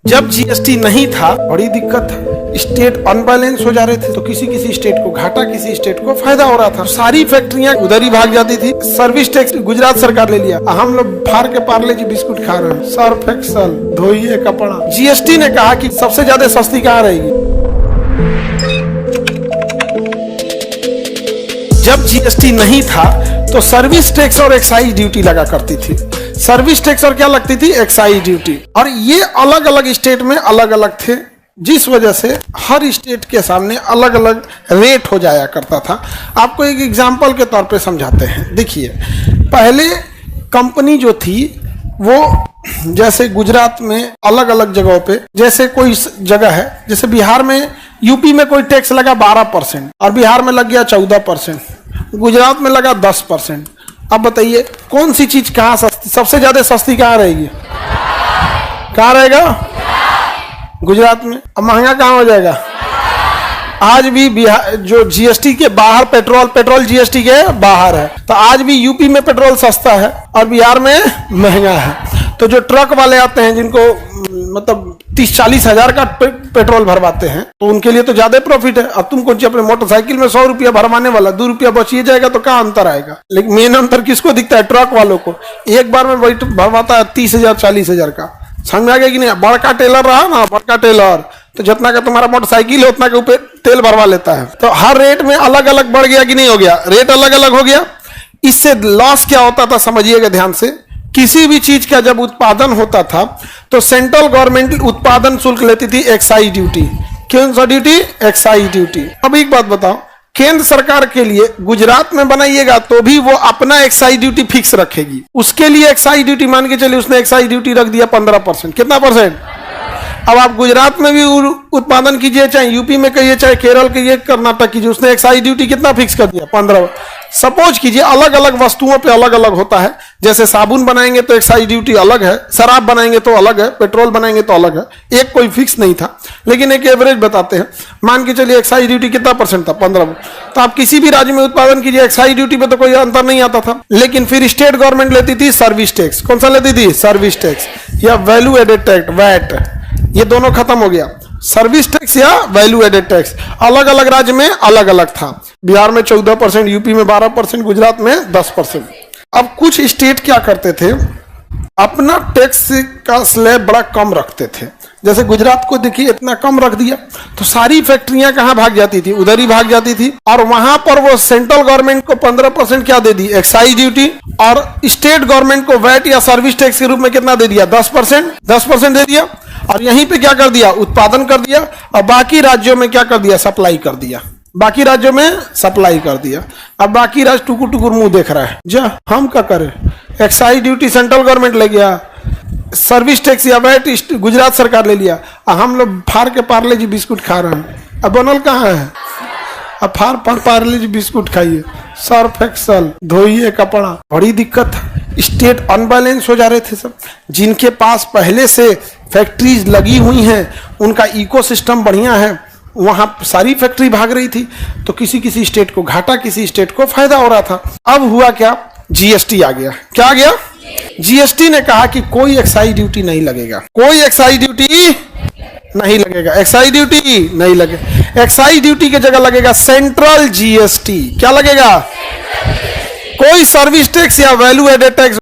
जब जीएसटी नहीं था बड़ी दिक्कत था, स्टेट अनबैलेंस हो जा रहे थे, तो किसी किसी स्टेट को घाटा, किसी स्टेट को फायदा हो रहा था। सारी फैक्ट्रियां उधर ही भाग जाती थी। सर्विस टैक्स गुजरात सरकार ले लिया, हम लोग फाड़ के पार्ले जी बिस्कुट खा रहे हैं, सर्फ एक्सल धोइए कपड़ा। जीएसटी ने कहा कि सबसे ज्यादा सस्ती कहाँ रहेगी। जब जीएसटी नहीं था तो सर्विस टैक्स और एक्साइज ड्यूटी लगा करती थी। सर्विस टैक्स और क्या लगती थी, एक्साइज ड्यूटी, और ये अलग अलग स्टेट में अलग अलग थे, जिस वजह से हर स्टेट के सामने अलग अलग रेट हो जाया करता था। आपको एक एग्जांपल के तौर पे समझाते हैं। देखिए, पहले कंपनी जो थी वो जैसे गुजरात में अलग अलग जगहों पे, जैसे कोई जगह है, जैसे बिहार में, यूपी में कोई टैक्स लगा 12% और बिहार में लग गया 14%, गुजरात में लगा 10%। अब बताइए कौन सी चीज कहाँ सस्ती, सबसे ज्यादा सस्ती कहाँ रहेगी, कहाँ रहेगा, गुजरात में। अब महंगा कहाँ हो जाएगा। आज भी बिहार जो जीएसटी के बाहर पेट्रोल जीएसटी के बाहर है, तो आज भी यूपी में पेट्रोल सस्ता है और बिहार में महंगा है। तो जो ट्रक वाले आते हैं, जिनको मतलब 30-40 हजार का पेट्रोल भरवाते हैं, तो उनके लिए तो ज्यादा प्रॉफिट है। अब तुम कौन सी अपने मोटरसाइकिल में 100 रुपया भरवाने वाला 2 रुपया बचिए जाएगा, तो क्या अंतर आएगा। लेकिन मेन अंतर किसको दिखता है, ट्रक वालों को। एक बार में भरवाता है 30,000-40 हजार का। समझ आ गया कि नहीं। बड़का टेलर रहा ना, बड़का टेलर, तो जितना का तुम्हारा मोटरसाइकिल है उतना के ऊपर तेल भरवा लेता है। तो हर रेट में अलग अलग बढ़ गया कि नहीं हो गया, रेट अलग अलग हो गया। इससे लॉस क्या होता था, समझिएगा ध्यान से। किसी भी चीज का जब उत्पादन होता था तो सेंट्रल गवर्नमेंट उत्पादन शुल्क लेती थी, एक्साइज ड्यूटी। कौन सा ड्यूटी, एक्साइज ड्यूटी। अब एक बात बताओ, केंद्र सरकार के लिए गुजरात में बनाइएगा तो भी वो अपना एक्साइज ड्यूटी फिक्स रखेगी। उसके लिए एक्साइज ड्यूटी मान के चलिए, उसने एक्साइज ड्यूटी रख दिया 15%। कितना परसेंट। अब आप गुजरात में भी उत्पादन कीजिए, चाहे यूपी में कहिए, चाहे केरल कहिए, कर्नाटक कीजिए, उसने एक्साइज ड्यूटी कितना फिक्स कर दिया, 15। सपोज कीजिए अलग अलग वस्तुओं पे अलग अलग होता है। जैसे साबुन बनाएंगे तो एक्साइज ड्यूटी अलग है, शराब बनाएंगे तो अलग है, पेट्रोल बनाएंगे तो अलग है। एक कोई फिक्स नहीं था, लेकिन एक एवरेज बताते हैं। मान के चलिए एक्साइज ड्यूटी कितना परसेंट था, 15। तो आप किसी भी राज्य में उत्पादन कीजिए, एक्साइज ड्यूटी पे तो कोई अंतर नहीं आता था। लेकिन फिर स्टेट गवर्नमेंट लेती थी सर्विस टैक्स। कौन सा लेती थी, सर्विस टैक्स या वैल्यू एडेड टैक्स, वैट। ये दोनों खत्म हो गया। सर्विस टैक्स या वैल्यू एडेड टैक्स अलग अलग राज्य में अलग अलग था। बिहार में 14%, यूपी में 12%, गुजरात में 10%। अब कुछ स्टेट क्या करते थे, अपना टैक्स का स्लैब बड़ा कम रखते थे। जैसे गुजरात को देखिए, इतना कम रख दिया तो सारी फैक्ट्रियां कहाँ भाग जाती थी, उधर ही भाग जाती थी। और वहां पर वो सेंट्रल गवर्नमेंट को 15% क्या दे दी, एक्साइज ड्यूटी, और स्टेट गवर्नमेंट को वैट या सर्विस टैक्स के रूप में कितना दे दिया, 10% दे दिया। और यहीं पे क्या कर दिया, उत्पादन कर दिया। और बाकी राज्यों में क्या कर दिया, सप्लाई कर दिया। बाकी राज्यों में सप्लाई कर दिया। अब बाकी राज्य टुकुर टुकुर मुंह देख रहा है, जा हम क्या करें। एक्साइज ड्यूटी सेंट्रल गवर्नमेंट ले गया, सर्विस टैक्स या वैट गुजरात सरकार ले लिया, हम लोग फाड़ के पार्ले जी बिस्कुट खा रहे हैं। अब बनल कहाँ है, अब फाड़ पार्ले जी बिस्कुट खाइए, सर्फ एक्सल धोइए कपड़ा। बड़ी दिक्कत है, स्टेट अनबैलेंस हो जा रहे थे सब। जिनके पास पहले से फैक्ट्रीज लगी हुई हैं, उनका इकोसिस्टम बढ़िया है, वहां सारी फैक्ट्री भाग रही थी, तो किसी किसी स्टेट को घाटा, किसी स्टेट को फायदा हो रहा था। अब हुआ क्या, जीएसटी आ गया। क्या आ गया, जीएसटी ने कहा कि कोई एक्साइज ड्यूटी नहीं लगेगा, कोई एक्साइज ड्यूटी नहीं लगेगा, एक्साइज ड्यूटी नहीं लगेगा। एक्साइज ड्यूटी की जगह लगेगा सेंट्रल जीएसटी। क्या लगेगा, कोई सर्विस टैक्स या वैल्यू एडेड टैक्स